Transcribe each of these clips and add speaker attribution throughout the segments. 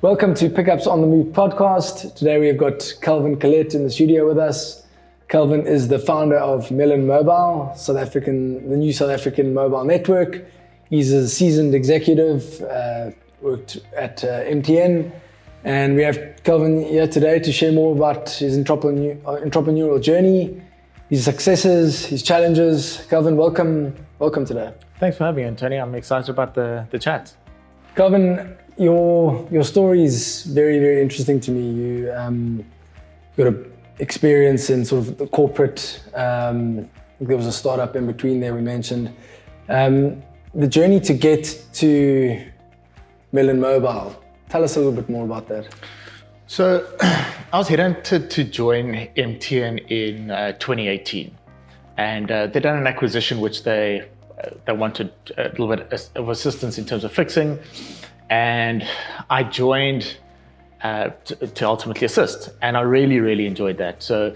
Speaker 1: Welcome to Pickups on the Move podcast. Today we've got Calvin Collett in the studio with us. Calvin is the founder of Melon Mobile, the new South African mobile network. He's a seasoned executive, worked at MTN, and we have Calvin here today to share more about his entrepreneurial journey, his successes, his challenges. Calvin, welcome today.
Speaker 2: Thanks for having me, Tony. I'm excited about the chat.
Speaker 1: Calvin, your story is very, very interesting to me. You got an experience in sort of the corporate. I think there was a startup in between there we mentioned. The journey to get to Melon Mobile. Tell us a little bit more about that.
Speaker 2: So I was headhunted to join MTN in 2018, and they'd done an acquisition which they wanted a little bit of assistance in terms of fixing. And I joined to ultimately assist, and I really, really enjoyed that. So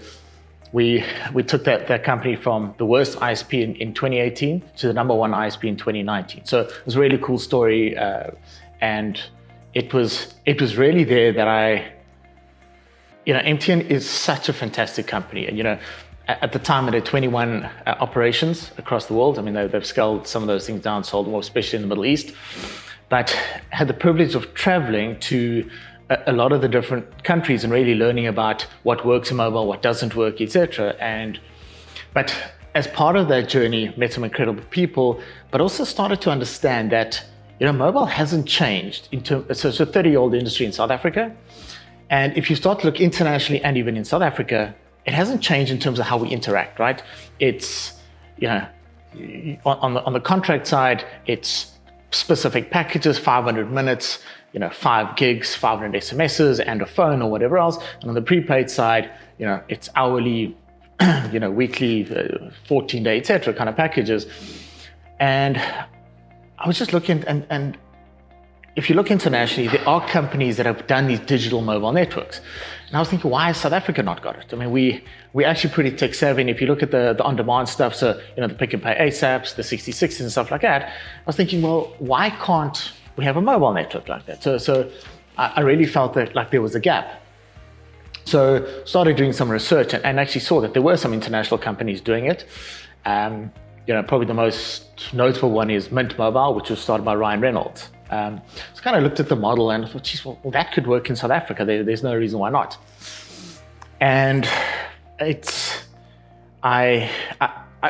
Speaker 2: we took that company from the worst ISP in 2018 to the number one ISP in 2019. So it was a really cool story, and it was really there that MTN is such a fantastic company, and at the time, it had 21 operations across the world. I mean, they've scaled some of those things down, sold more, especially in the Middle East. But had the privilege of traveling to a lot of the different countries and really learning about what works in mobile, what doesn't work, etc. But as part of that journey, met some incredible people, but also started to understand that mobile hasn't changed. So it's a 30-year-old industry in South Africa, and if you start to look internationally and even in South Africa, it hasn't changed in terms of how we interact. Right? It's on the contract side, it's specific packages, 500 minutes, 5 gigs, 500 SMSs, and a phone or whatever else. And on the prepaid side, it's hourly, weekly, 14-day, etc. kind of packages. And I was just looking, and if you look internationally, there are companies that have done these digital mobile networks. And I was thinking, why has South Africa not got it? I mean, we're actually pretty tech savvy. And if you look at the on-demand stuff, so, the Pick and Pay ASAPs, the 66s and stuff like that, I was thinking, well, why can't we have a mobile network like that? So I really felt that like there was a gap. So started doing some research and actually saw that there were some international companies doing it. Probably the most notable one is Mint Mobile, which was started by Ryan Reynolds. So kind of looked at the model and thought, geez, well, that could work in South Africa. There's no reason why not. And I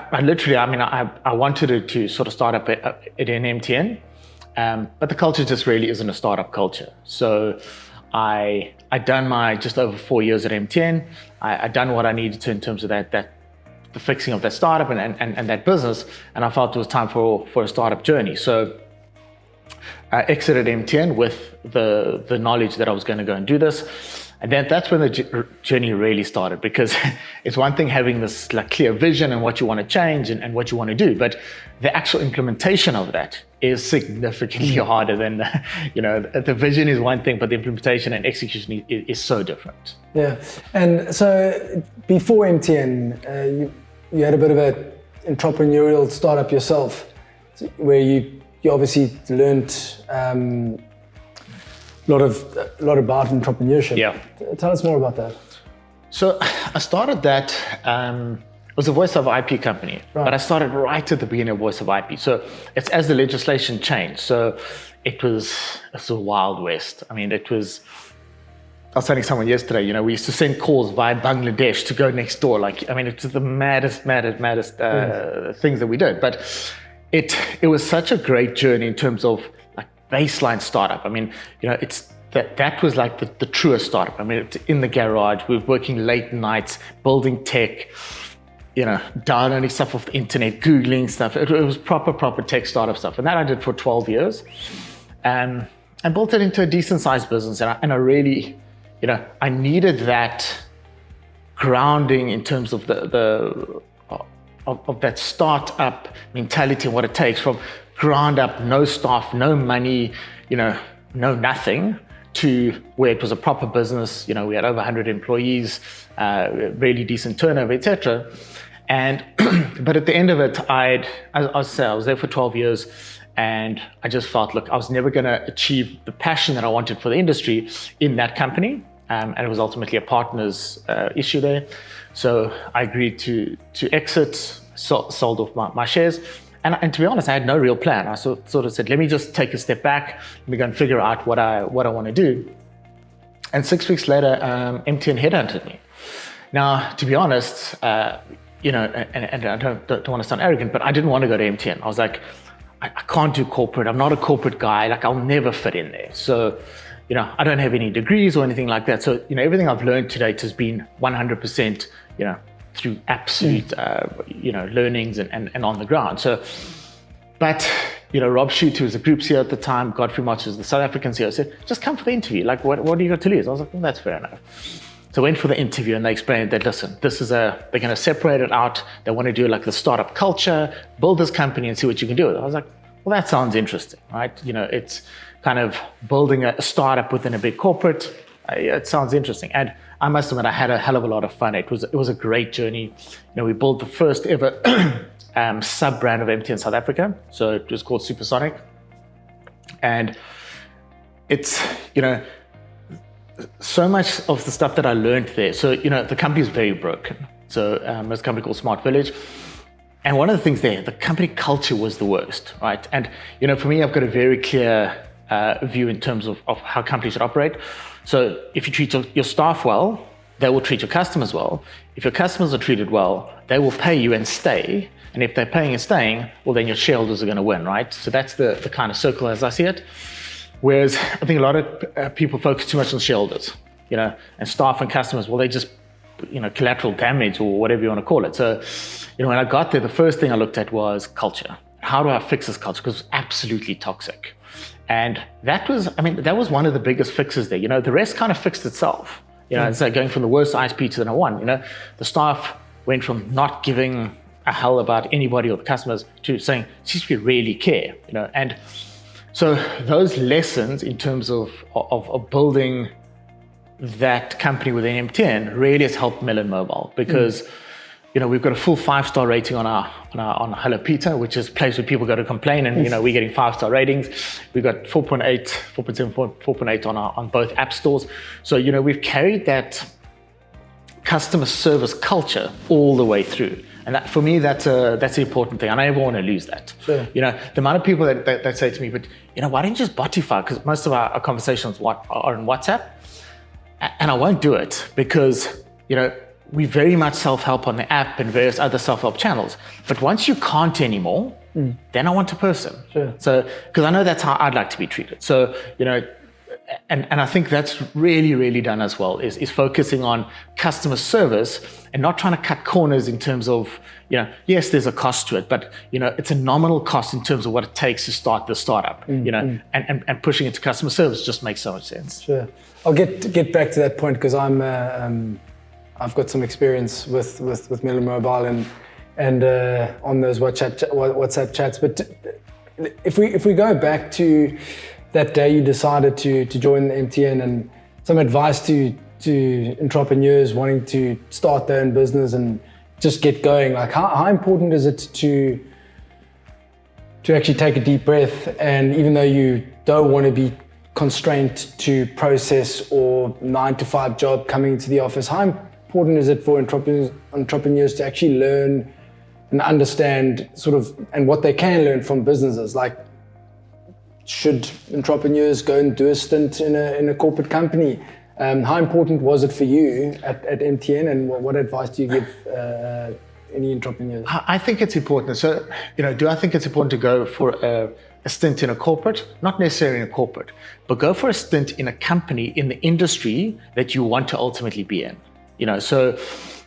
Speaker 2: wanted to sort of start up at an MTN, but the culture just really isn't a startup culture. So I done my just over 4 years at MTN. I done what I needed to in terms of the fixing of that startup and that business, and I felt it was time for a startup journey. So I exited MTN with the knowledge that I was going to go and do this. And then that's when the journey really started, because it's one thing having this like clear vision and what you want to change and what you want to do, but the actual implementation of that is significantly harder than, the vision is one thing, but the implementation and execution is so different.
Speaker 1: Yeah. And so before MTN, you had a bit of an entrepreneurial startup yourself, where you obviously learned a lot about entrepreneurship.
Speaker 2: Yeah.
Speaker 1: Tell us more about that.
Speaker 2: So I started that, it was a voice over IP company, right. But I started right at the beginning of voice over IP. So it's as the legislation changed. So it was a wild west. I mean, I was telling someone yesterday, we used to send calls via Bangladesh to go next door. It was the maddest things that we did. But it was such a great journey in terms of like baseline startup. I mean, that was like the truest startup. I mean, it's in the garage, we were working late nights, building tech, downloading stuff off the internet, Googling stuff. It was proper tech startup stuff. And that I did for 12 years. And built it into a decent sized business. And I really, I needed that grounding in terms of of that startup mentality and what it takes from ground up, no staff, no money, no nothing, to where it was a proper business. We had over 100 employees, really decent turnover, etc. And but at the end of it, I was there for 12 years, And I just felt, look, I was never going to achieve the passion that I wanted for the industry in that company. And it was ultimately a partner's issue there. So I agreed to exit, sold off my shares. And to be honest, I had no real plan. I sort of said, let me just take a step back. Let me go and figure out what I want to do. And 6 weeks later, MTN headhunted me. Now, to be honest, and I don't want to sound arrogant, but I didn't want to go to MTN. I was like, I can't do corporate. I'm not a corporate guy. Like, I'll never fit in there. So, I don't have any degrees or anything like that. So, everything I've learned to date has been 100%, through absolute, learnings and on the ground. So, but, Rob Shute, who was the group CEO at the time, Godfrey March was the South African CEO, said, just come for the interview. Like, what do you got to lose? I was like, well, that's fair enough. So I went for the interview and they explained that, listen, they're going to separate it out. They want to do like the startup culture, build this company and see what you can do with it. I was like, well, that sounds interesting, right? It's kind of building a startup within a big corporate. It sounds interesting. And I must admit, I had a hell of a lot of fun. It was a great journey. We built the first ever sub-brand of MTN South Africa. So it was called Supersonic. And it's, so much of the stuff that I learned there. So, the company is very broken. So there's a company called Smart Village. And one of the things there, the company culture was the worst, right? And, for me, I've got a very clear view in terms of how companies should operate. So if you treat your staff well, they will treat your customers well. If your customers are treated well, they will pay you and stay. And if they're paying and staying, well, then your shareholders are going to win, right? So that's the kind of circle as I see it. Whereas I think a lot of people focus too much on shareholders, and staff and customers, well, they just, collateral damage or whatever you want to call it. So, when I got there, the first thing I looked at was culture. How do I fix this culture? Because it was absolutely toxic. And that was one of the biggest fixes there. The rest kind of fixed itself. It's like going from the worst ISP to the number one. The staff went from not giving a hell about anybody or the customers to saying, geez, we really care, and so those lessons in terms of building that company within MTN really has helped Melon Mobile because, we've got a full 5-star rating on Hello Peter, which is a place where people go to complain, and we're getting 5-star ratings. We've got 4.8, 4.7, 4.8 on both app stores. So we've carried that customer service culture all the way through. And that, for me, that's the important thing. I never want to lose that.
Speaker 1: Sure.
Speaker 2: The amount of people that say to me, but why don't you just Botify? Because most of our conversations are on WhatsApp. And I won't do it because, we very much self-help on the app and various other self-help channels. But once you can't anymore, then I want a person.
Speaker 1: Sure.
Speaker 2: So, because I know that's how I'd like to be treated. So, and I think that's really, really done as well, is focusing on customer service and not trying to cut corners in terms of, yes, there's a cost to it, but, it's a nominal cost in terms of what it takes to start the startup, and pushing it to customer service just makes so much sense.
Speaker 1: Sure. I'll get back to that point because I've got some experience with Melon Mobile and on those WhatsApp chats. But if we go back to that day you decided to join the MTN and some advice to entrepreneurs wanting to start their own business and just get going, like how important is it to actually take a deep breath, and even though you don't want to be constrained to process or 9-to-5 job coming into the office, how important is it for entrepreneurs to actually learn and understand and what they can learn from businesses? Like, should entrepreneurs go and do a stint in a corporate company? How important was it for you at MTN, and what advice do you give any entrepreneurs?
Speaker 2: I think it's important. So, do I think it's important to go for a stint in a corporate? Not necessarily in a corporate, but go for a stint in a company in the industry that you want to ultimately be in.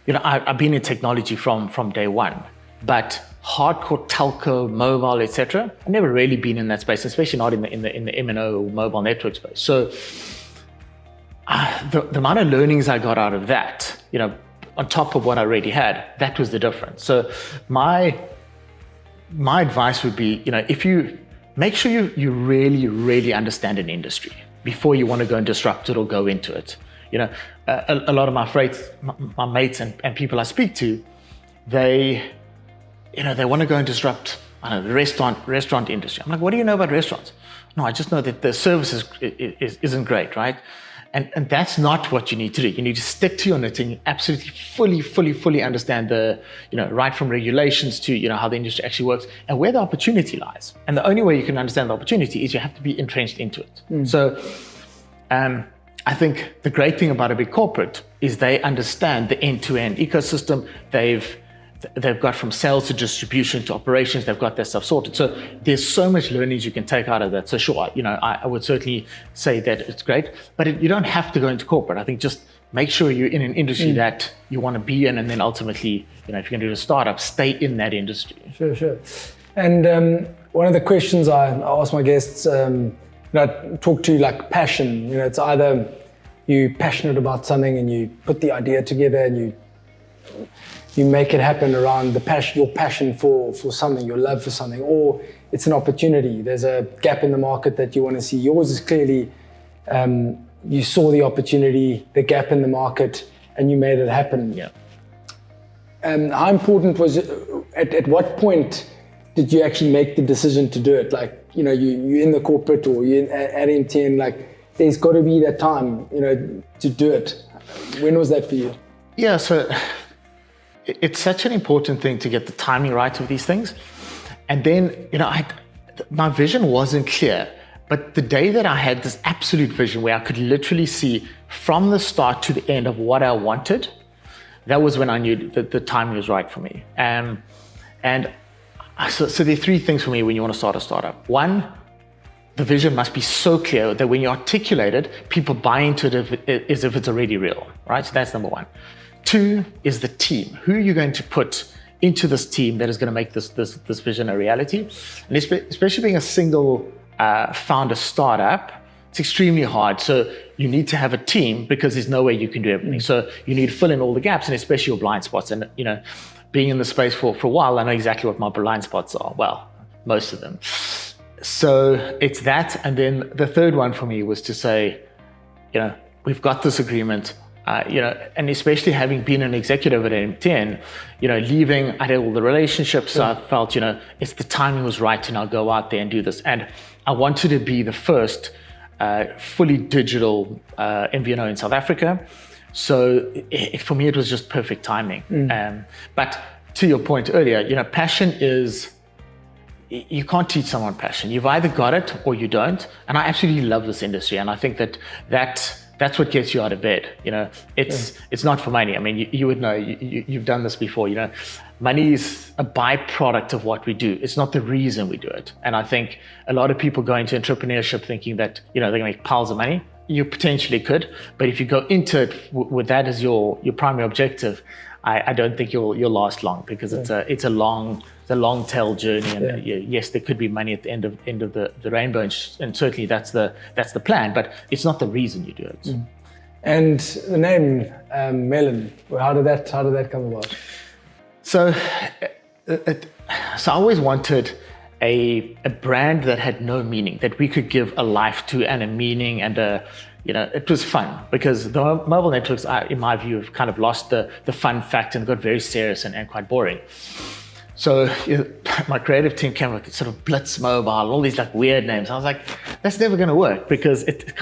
Speaker 2: I've been in technology from day one, but hardcore telco, mobile, etc. I've never really been in that space, especially not in the MNO or mobile network space. So the amount of learnings I got out of that, on top of what I already had, that was the difference. So my advice would be, if you make sure you really, really understand an industry before you want to go and disrupt it or go into it. A lot of my mates and people I speak to, they want to go and disrupt I don't know, the restaurant industry. I'm like, what do you know about restaurants? No, I just know that the service isn't great, right? And that's not what you need to do. You need to stick to your knitting, absolutely fully understand right from regulations to, how the industry actually works and where the opportunity lies. And the only way you can understand the opportunity is you have to be entrenched into it. So I think the great thing about a big corporate is they understand the end-to-end ecosystem. They've got from sales to distribution to operations, they've got their stuff sorted. So there's so much learnings you can take out of that. So sure, I would certainly say that it's great, but you don't have to go into corporate. I think just make sure you're in an industry that you want to be in, and then ultimately, if you're going to do a startup, stay in that industry.
Speaker 1: Sure. And one of the questions I ask my guests, I talk to like passion. It's either you're passionate about something and you put the idea together and you make it happen around your passion for something, your love for something, or it's an opportunity. There's a gap in the market that you want to see. Yours is clearly, you saw the opportunity, the gap in the market, and you made it happen.
Speaker 2: Yeah.
Speaker 1: How important was it, at what point did you actually make the decision to do it? Like, you're in the corporate or you're at MTN, like there's got to be that time, to do it. When was that for you?
Speaker 2: Yeah, so it's such an important thing to get the timing right of these things. And then, my vision wasn't clear, but the day that I had this absolute vision where I could literally see from the start to the end of what I wanted, that was when I knew that the timing was right for me. So there are three things for me when you want to start a startup. One, the vision must be so clear that when you articulate it, people buy into it as if it's already real, right? So that's number one. Two is the team. Who are you going to put into this team that is going to make this vision a reality? And especially being a single founder startup, it's extremely hard. So you need to have a team because there's no way you can do everything. So you need to fill in all the gaps and especially your blind spots. And being in the space for a while, I know exactly what my blind spots are. Well, most of them. So it's that. And then the third one for me was to say, we've got this agreement. And especially having been an executive at MTN, leaving, I had all the relationships. So I felt, it's the timing was right to now go out there and do this. And I wanted to be the first fully digital MVNO in South Africa. So for me, it was just perfect timing. But to your point earlier, passion is, you can't teach someone passion. You've either got it or you don't. And I absolutely love this industry. And I think that's what gets you out of bed. It's not for money. I mean, you would know, you've done this before, money is a byproduct of what we do. It's not the reason we do it. And I think a lot of people go into entrepreneurship thinking that, they're gonna make piles of money. You potentially could, but if you go into it with that as your primary objective, I don't think you'll last long because it's a long tail journey, and yes, there could be money at the end of the rainbow, and certainly that's the plan, but it's not the reason you do it.
Speaker 1: And the name Melon, how did that come about?
Speaker 2: So I always wanted a brand that had no meaning, that we could give a life to and a meaning and it was fun, because the mobile networks, in my view, have kind of lost the fun factor and got very serious and quite boring. So my creative team came up with sort of Blitz Mobile, all these like weird names. I was like, that's never going to work because it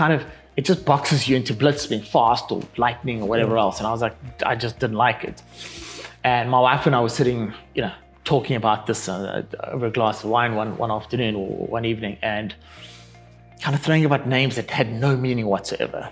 Speaker 2: just boxes you into Blitz being fast or lightning or whatever else. And I was like, I just didn't like it. And my wife and I were sitting, talking about this over a glass of wine one afternoon or one evening, and kind of throwing about names that had no meaning whatsoever.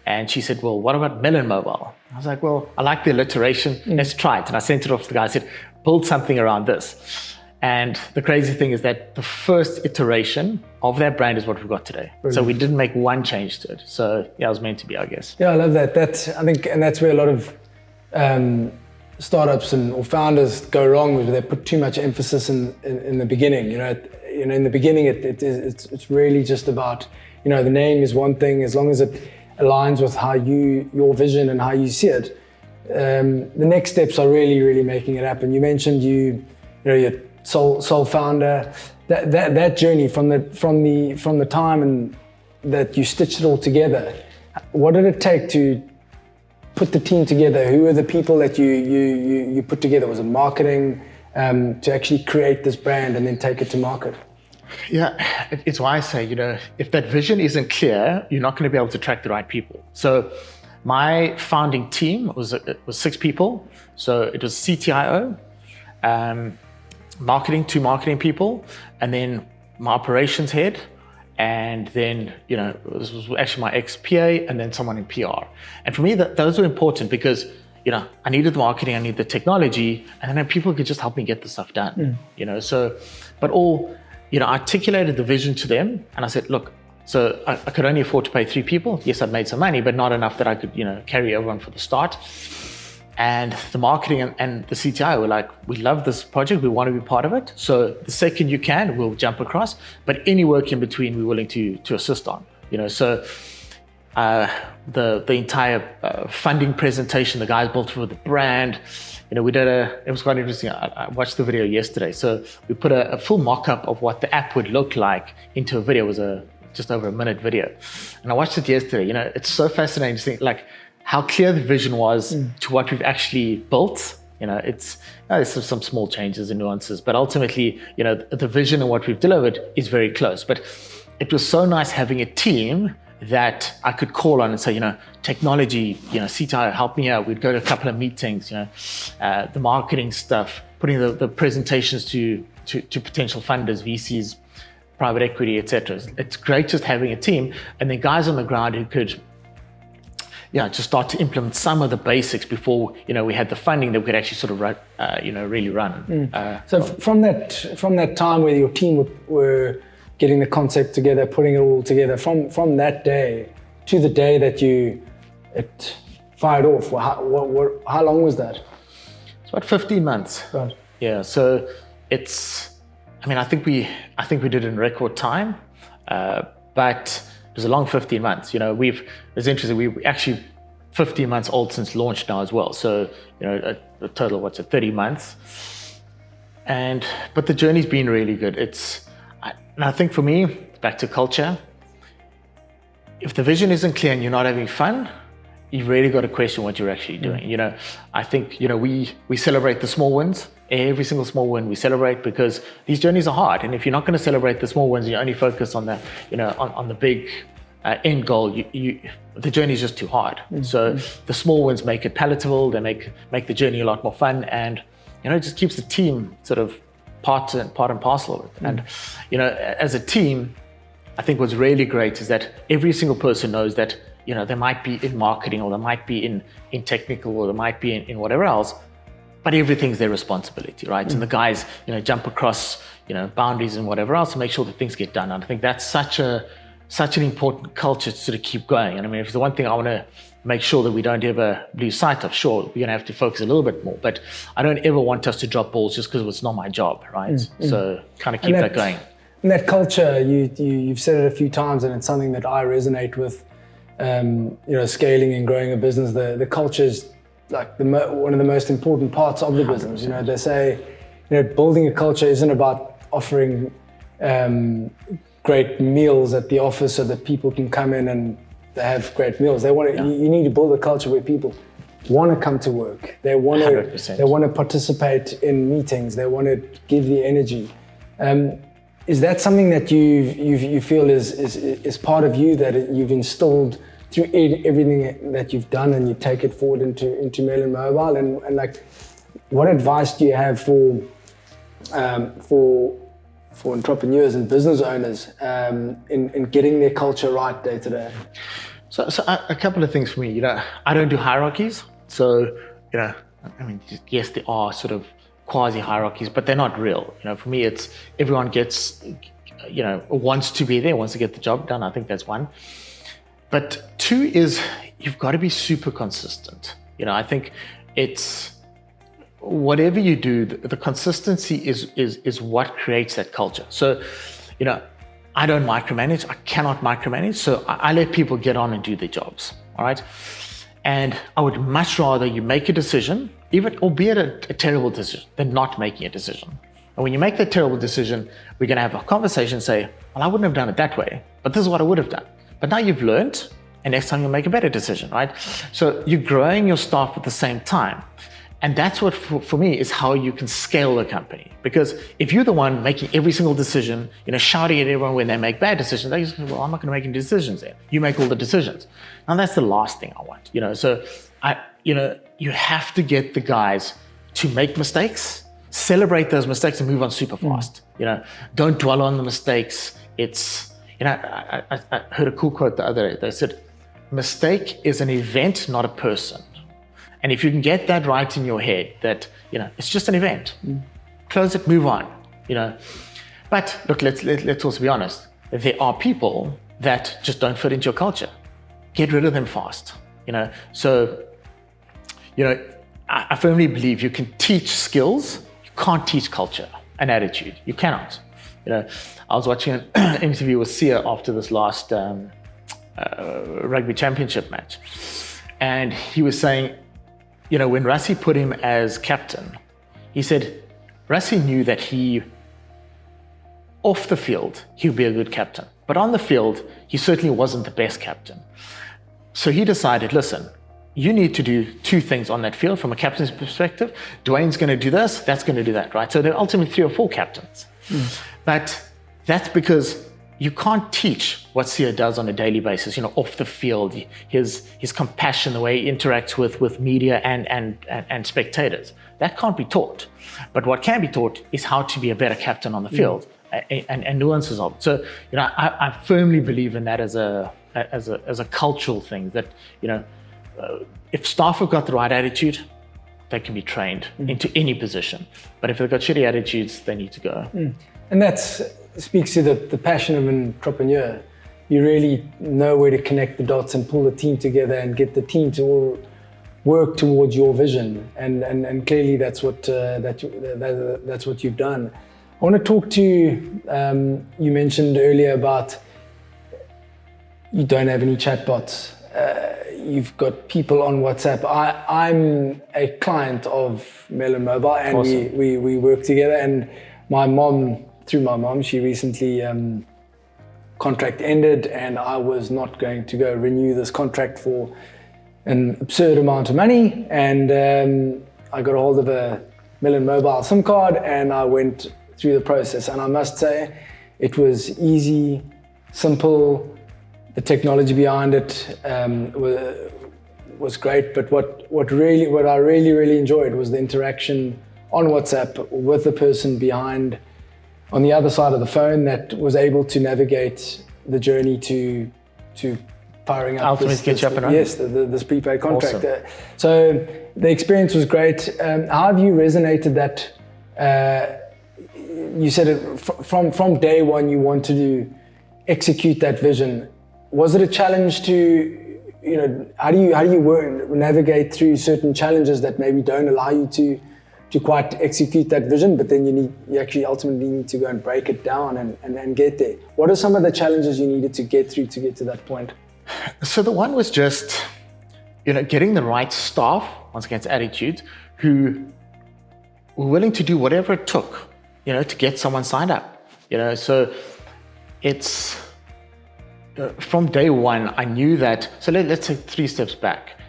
Speaker 2: And she said, well, what about Melon Mobile? I was like, well, I like the alliteration. Let's try it. And I sent it off to the guy. I said, build something around this. And the crazy thing is that the first iteration of that brand is what we've got today. Brilliant. So we didn't make one change to it. So it was meant to be, I guess. Yeah,
Speaker 1: I love that. I think, and that's where a lot of startups or founders go wrong, is they put too much emphasis in the beginning. In the beginning, it's really just about, the name is one thing, as long as it aligns with how your vision and how you see it. The next steps are really, really making it happen. You mentioned you're sole founder. That journey from the time and that you stitched it all together. What did it take to put the team together? Who were the people that you put together? Was it marketing? to actually create this brand and then take it to market?
Speaker 2: Yeah, it's why I say, if that vision isn't clear, you're not going to be able to attract the right people. So my founding team was 6 people. So it was CTIO, two marketing people, and then my operations head, and then, this was actually my ex-PA, and then someone in PR. And for me, those were important because, I needed the marketing, I needed the technology, and then people could just help me get the stuff done, So, but all, I articulated the vision to them, and I said, look, so I could only afford to pay 3 people. Yes, I'd made some money, but not enough that I could, carry everyone for the start. And the marketing and the CTI were like, we love this project, we want to be part of it. So the second you can, we'll jump across. But any work in between, we're willing to assist on. So the entire funding presentation, the guys built for the brand. It was quite interesting. I watched the video yesterday. So we put a full mock-up of what the app would look like into a video. It was just over a minute video. And I watched it yesterday. It's so fascinating to think like how clear the vision was to what we've actually built. There's some small changes and nuances, but ultimately, the vision and what we've delivered is very close. But it was so nice having a team that I could call on and say, technology, CTI, help me out. We'd go to a couple of meetings, the marketing stuff, putting the presentations to potential funders, VCs, private equity, etc. It's great just having a team and then guys on the ground who could just start to implement some of the basics before we had the funding that we could actually sort of run, really run.
Speaker 1: So from that time where your team were getting the concept together, putting it all together, from that day to the day that it fired off, how long was that?
Speaker 2: It's about 15 months.
Speaker 1: Right.
Speaker 2: Yeah. So I think we did it in record time, but it was a long 15 months. It's interesting. We actually 15 months old since launch now as well. So, a total of 30 months. But the journey's been really good. And I think for me, back to culture, if the vision isn't clear and you're not having fun, you've really got to question what you're actually doing. I think, we celebrate the small wins. Every single small win we celebrate because these journeys are hard. And if you're not going to celebrate the small wins, you only focus on the, on the big end goal, the journey is just too hard. So the small wins make it palatable. They make the journey a lot more fun, and it just keeps the team sort of part and parcel of it. And as a team, I think what's really great is that every single person knows that they might be in marketing, or they might be in technical, or they might be in whatever else, but everything's their responsibility, right? And the guys jump across boundaries and whatever else to make sure that things get done. And I think that's such an important culture to sort of keep going. And if there's one thing I want to make sure that we don't ever lose sight of, sure, we're going to have to focus a little bit more, but I don't ever want us to drop balls just because it's not my job, right? So kind of keep that going.
Speaker 1: And that culture, you've said it a few times, and it's something that I resonate with, scaling and growing a business. The culture is like one of the most important parts of the business. They say, building a culture isn't about offering great meals at the office so that people can come in and they have great meals. You need to build a culture where people want to come to work. They want to participate in meetings. They want to give the energy. Is that something that you feel is part of you, that you've instilled through everything that you've done, and you take it forward into Melon Mobile? And like, what advice do you have for entrepreneurs and business owners in getting their culture right day to day?
Speaker 2: So a couple of things for me. I don't do hierarchies. So yes, there are sort of quasi hierarchies, but they're not real. For me, it's everyone gets, wants to be there, wants to get the job done. I think that's one. But two is you've got to be super consistent. I think it's whatever you do, the consistency is what creates that culture. So, I don't micromanage. I cannot micromanage. So I let people get on and do their jobs. All right. And I would much rather you make a decision, even albeit a terrible decision, than not making a decision. And when you make that terrible decision, we're going to have a conversation and say, well, I wouldn't have done it that way, but this is what I would have done. But now you've learned, and next time you'll make a better decision, right? So you're growing your staff at the same time. And that's what, for me, is how you can scale a company. Because if you're the one making every single decision, shouting at everyone when they make bad decisions, they just go, well, I'm not going to make any decisions then. You make all the decisions. Now that's the last thing I want. So you have to get the guys to make mistakes, celebrate those mistakes, and move on super fast. Don't dwell on the mistakes. It's, I heard a cool quote the other day. They said, mistake is an event, not a person. And if you can get that right in your head, that, it's just an event, close it, move on, But look, let's also be honest. There are people that just don't fit into your culture. Get rid of them fast, So, I firmly believe you can teach skills. You can't teach culture and attitude. You cannot. I was watching an interview with Sia after this last rugby championship match. And he was saying, when Rassie put him as captain, he said, Rassie knew that off the field, he would be a good captain. But on the field, he certainly wasn't the best captain. So he decided, listen, you need to do two things on that field from a captain's perspective. Dwayne's going to do this, that's going to do that, right? So there are ultimately 3 or 4 captains. But that's because you can't teach what Sia does on a daily basis, off the field, his compassion, the way he interacts with media and spectators. That can't be taught. But what can be taught is how to be a better captain on the field and nuances of it. So, I firmly believe in that as a cultural thing, that, if staff have got the right attitude, they can be trained into any position. But if they've got shitty attitudes, they need to go.
Speaker 1: And that speaks to the passion of an entrepreneur. You really know where to connect the dots and pull the team together and get the team to all work towards your vision. And clearly that's what that's what you've done. I want to talk to you. You mentioned earlier about you don't have any chatbots. You've got people on WhatsApp. I'm a client of Melon Mobile, and awesome. we work together. And through my mom, she recently contract ended, and I was not going to go renew this contract for an absurd amount of money. And I got a hold of a Melon Mobile SIM card, and I went through the process. And I must say, it was easy, simple. The technology behind it was great, but what I really enjoyed was the interaction on WhatsApp with the person on the other side of the phone that was able to navigate the journey to firing up this prepaid contract.
Speaker 2: Awesome.
Speaker 1: So the experience was great. How have you resonated that? You said it from day one you wanted to execute that vision. Was it a challenge to, how do you navigate through certain challenges that maybe don't allow you to quite execute that vision, but then you actually ultimately need to go and break it down and get there? What are some of the challenges you needed to get through to get to that point?
Speaker 2: So the one was just, getting the right staff, once again, it's attitude, who were willing to do whatever it took, to get someone signed up. So it's, from day one, I knew that, so let's take 3 steps back.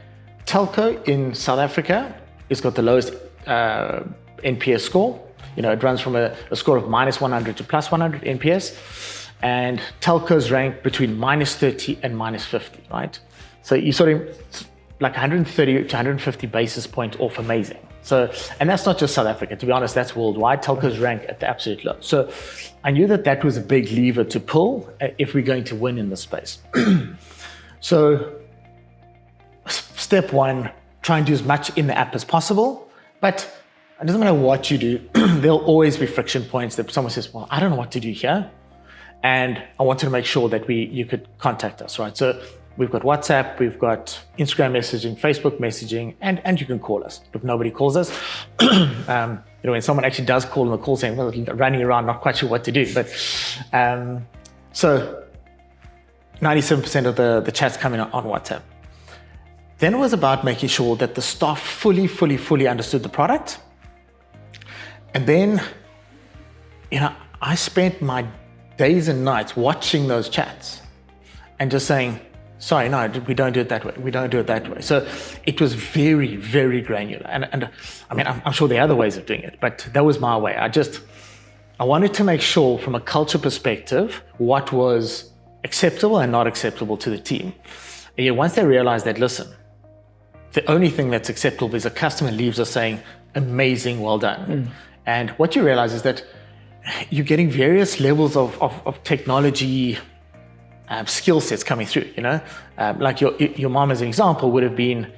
Speaker 2: Telco in South Africa has got the lowest NPS score. It runs from a score of -100 to +100 NPS. And telcos rank between -30 and -50, right? So you sort of like 130 to 150 basis points off amazing. So, and that's not just South Africa, to be honest, that's worldwide. Telcos rank at the absolute low. So I knew that was a big lever to pull if we're going to win in this space. So step 1, try and do as much in the app as possible, but it doesn't matter what you do, there'll always be friction points that someone says, well, I don't know what to do here. And I wanted to make sure that you could contact us, right? So we've got WhatsApp, we've got Instagram messaging, Facebook messaging, and you can call us. But nobody calls us. When someone actually does call on the call saying, well, running around, not quite sure what to do. But so 97% of the chats coming on WhatsApp. Then it was about making sure that the staff fully understood the product. And then, I spent my days and nights watching those chats and just saying, sorry, no, we don't do it that way. We don't do it that way. So it was very, very granular. And I mean, I'm sure there are other ways of doing it, but that was my way. I wanted to make sure from a culture perspective, what was acceptable and not acceptable to the team. And yet once they realized that, listen, the only thing that's acceptable is a customer leaves us saying, amazing, well done. And what you realize is that you're getting various levels of technology skill sets coming through, like your mom as an example would have been,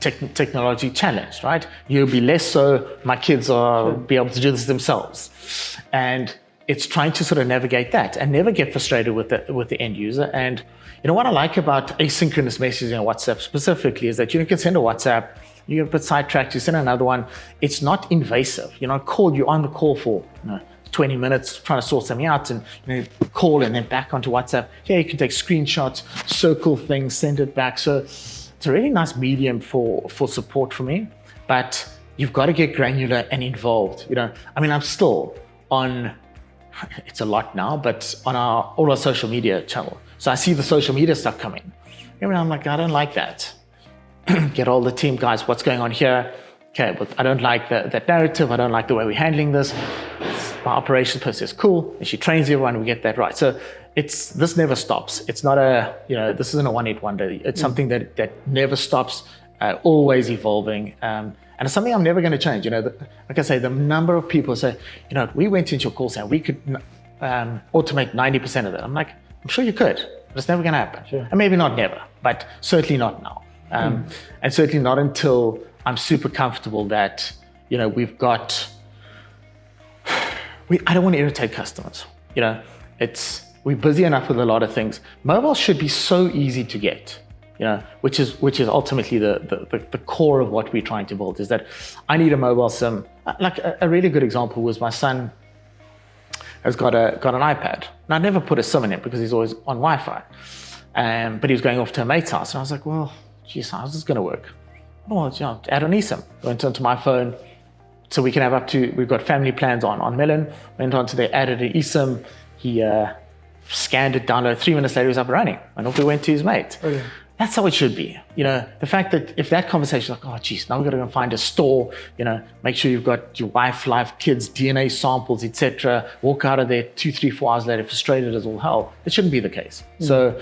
Speaker 2: technology challenged, right? You'll be less so, my kids are be able to do this themselves. And it's trying to sort of navigate that and never get frustrated with the end user. And what I like about asynchronous messaging on WhatsApp specifically is that you can send a WhatsApp, you get a bit sidetracked, you send another one. It's not invasive. You're on the call for 20 minutes trying to sort something out, and call and then back onto WhatsApp. Yeah, you can take screenshots, circle things, send it back. So it's a really nice medium for support for me. But you've got to get granular and involved. I mean, I'm still on, it's a lot now, but on all our social media channel. So I see the social media stuff coming. And I'm like, I don't like that. Get all the team guys, what's going on here? Okay, but I don't like that narrative. I don't like the way we're handling this. My operations person is cool, and she trains everyone. We get that right. So this never stops. It's not this isn't a one-hit wonder. It's something that never stops, always evolving. And it's something I'm never going to change. Like I say, the number of people say, we went into your call center, we could automate 90% of that. I'm like, I'm sure you could, but it's never going to happen. Sure. And maybe not never, but certainly not now. And certainly not until I'm super comfortable that, we've got, I don't want to irritate customers. We're busy enough with a lot of things. Mobile should be so easy to get, which is ultimately the core of what we're trying to build, is that I need a mobile SIM. Like a really good example was my son has got an iPad. And I never put a SIM in it because he's always on Wi-Fi. But he was going off to a mate's house, and I was like, well, geez, how's this going to work? Well, add an eSIM. Went onto my phone, so we can have we've got family plans on Melon. Went onto there, added an eSIM. He scanned it, downloaded. 3 minutes later, he was up and running. And off we went to his mate. Okay. That's how it should be. The fact that if that conversation is like, oh, geez, now we've got to go and find a store, make sure you've got your wife, life, kids, DNA samples, etc. Walk out of there 2, 3, 4 hours later, frustrated as all hell. It shouldn't be the case. So,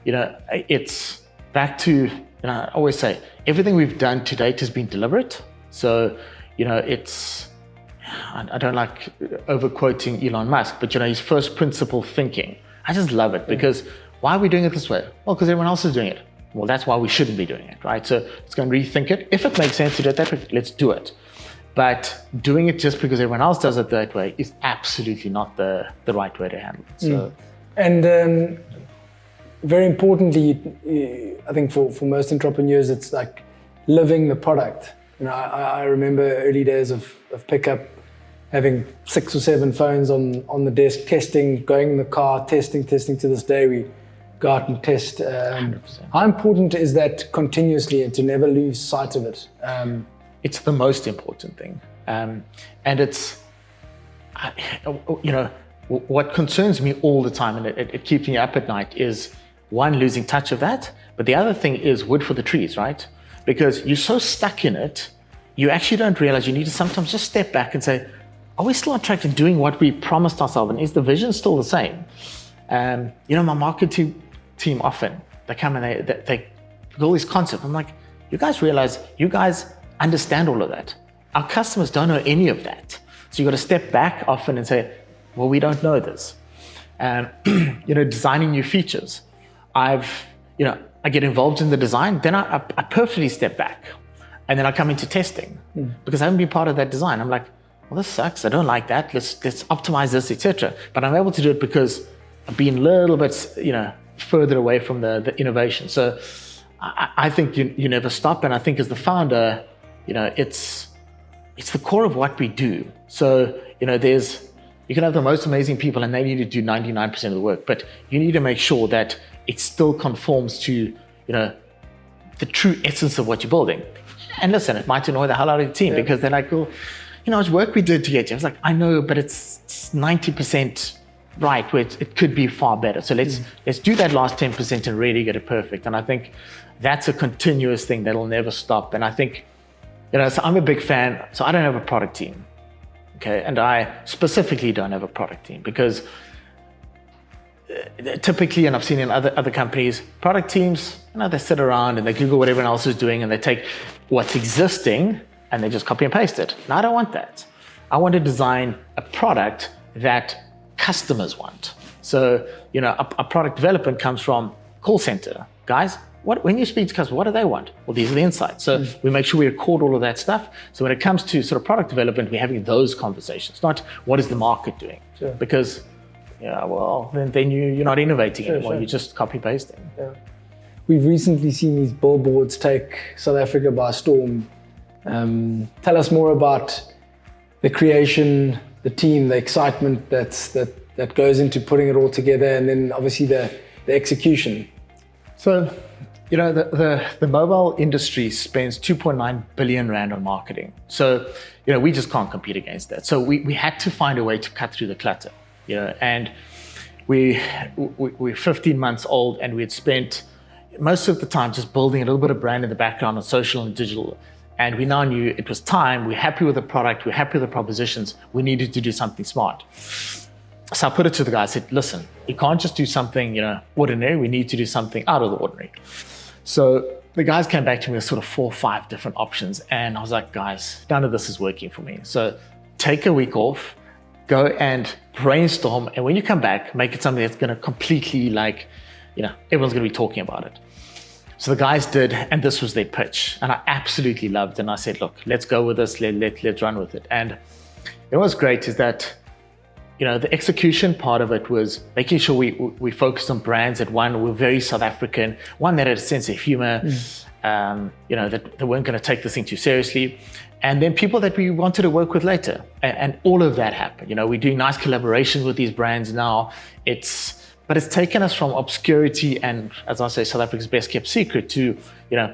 Speaker 2: it's back to, I always say, everything we've done to date has been deliberate. So, it's, I don't like over quoting Elon Musk, but his first principle thinking. I just love it because why are we doing it this way? Well, because everyone else is doing it. Well, that's why we shouldn't be doing it, right? So let's go and rethink it. If it makes sense to do it that way, let's do it. But doing it just because everyone else does it that way is absolutely not the right way to handle it. So,
Speaker 1: And very importantly, I think for most entrepreneurs, it's like living the product. I remember early days of Picup, having 6 or 7 phones on the desk, testing, going in the car, testing. To this day, we go out and test. 100%. How important is that continuously and to never lose sight of it?
Speaker 2: It's the most important thing. And it's, what concerns me all the time, and it keeps me up at night, is one, losing touch of that. But the other thing is wood for the trees, right? Because you're so stuck in it, you actually don't realize you need to sometimes just step back and say, are we still on track to doing what we promised ourselves? And is the vision still the same? My marketing team often, they come and they all these concepts. I'm like, you guys realize, you guys understand all of that. Our customers don't know any of that. So you got to step back often and say, well, we don't know this. Designing new features. I get involved in the design, then I perfectly step back. And then I come into testing because I haven't been part of that design. I'm like, well, this sucks. I don't like that. Let's optimize this, etc. But I'm able to do it because I've been a little bit, further away from the innovation. So I think you never stop. And I think as the founder, it's the core of what we do. So, you can have the most amazing people and they need to do 99% of the work, but you need to make sure that it still conforms to, the true essence of what you're building. And listen, it might annoy the hell out of the team because they're like, well, it's work we did to get you. I was like, I know, but it's 90% right where it could be far better. So let's do that last 10% and really get it perfect. And I think that's a continuous thing that'll never stop. And I think, so I'm a big fan. So I don't have a product team, okay? And I specifically don't have a product team because typically, and I've seen in other companies, product teams, they sit around and they Google what everyone else is doing and they take what's existing and they just copy and paste it. Now, I don't want that. I want to design a product that customers want. So, a product development comes from call center. Guys, when you speak to customers, what do they want? Well, these are the insights. So we make sure we record all of that stuff. So when it comes to sort of product development, we're having those conversations, not what is the market doing? Sure. Because then you're not innovating anymore. You're just copy pasting.
Speaker 1: Yeah. We've recently seen these billboards take South Africa by storm. Tell us more about the creation, the team, the excitement that goes into putting it all together, and then obviously the execution.
Speaker 2: So, the mobile industry spends 2.9 billion rand on marketing. So, we just can't compete against that. So we had to find a way to cut through the clutter. And we're 15 months old, and we had spent most of the time just building a little bit of brand in the background on social and digital. And we now knew it was time. We're happy with the product. We're happy with the propositions. We needed to do something smart. So I put it to the guy. I said, listen, you can't just do something, ordinary. We need to do something out of the ordinary. So the guys came back to me with sort of 4 or 5 different options. And I was like, guys, none of this is working for me. So take a week off, go and brainstorm. And when you come back, make it something that's going to completely everyone's going to be talking about it. So the guys did, and this was their pitch. And I absolutely loved it. And I said, look, let's go with this. Let's run with it. And what's great is that, the execution part of it was making sure we focused on brands that, one, were very South African, one that had a sense of humor, that they weren't going to take this thing too seriously. And then people that we wanted to work with later. And all of that happened. We're doing nice collaborations with these brands now. But it's taken us from obscurity and, as I say, South Africa's best kept secret to,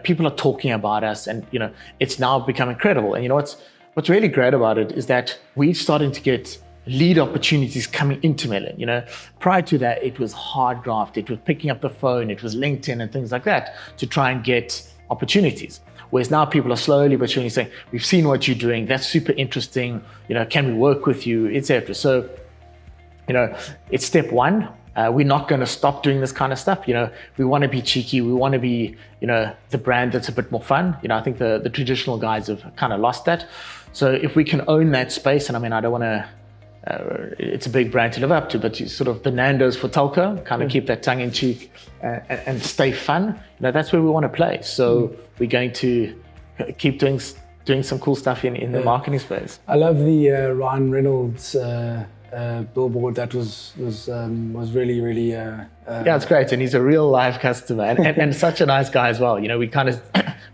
Speaker 2: people are talking about us, and, it's now become incredible. And what's really great about it is that we're starting to get lead opportunities coming into Melon. Prior to that, it was hard graft, it was picking up the phone, it was LinkedIn and things like that to try and get opportunities. Whereas now people are slowly but surely saying, we've seen what you're doing, that's super interesting, can we work with you, etc. So, it's step one. We're not going to stop doing this kind of stuff. We want to be cheeky. We want to be, the brand that's a bit more fun. I think the traditional guys have kind of lost that. So if we can own that space, and I don't want to, it's a big brand to live up to, but you sort of the Nando's for telco, kind of keep that tongue in cheek and stay fun. That's where we want to play. So we're going to keep doing some cool stuff in the marketing space.
Speaker 1: I love the Ryan Reynolds billboard. That was really, really
Speaker 2: it's great, and he's a real live customer and such a nice guy as well. We kind of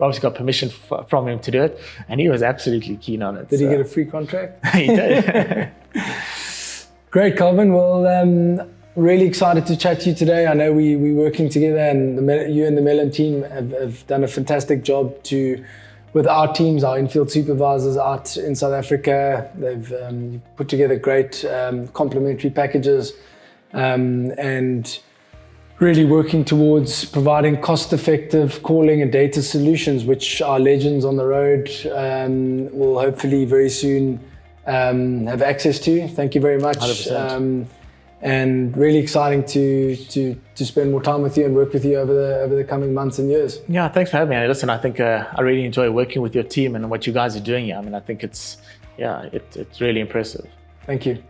Speaker 2: obviously got permission from him to do it, and he was absolutely keen on it.
Speaker 1: Did he get a free contract?
Speaker 2: He did.
Speaker 1: Great, Calvin. Well, really excited to chat to you today. I know we're working together, and you and the Melon team have done a fantastic job with our teams, our in-field supervisors out in South Africa. They've put together great complementary packages and really working towards providing cost-effective calling and data solutions, which our legends on the road will hopefully very soon have access to. Thank you very much.
Speaker 2: 100%.
Speaker 1: And really exciting to spend more time with you and work with you over the coming months and years.
Speaker 2: Yeah, thanks for having me. Listen, I think I really enjoy working with your team and what you guys are doing here. I think it's really impressive.
Speaker 1: Thank you.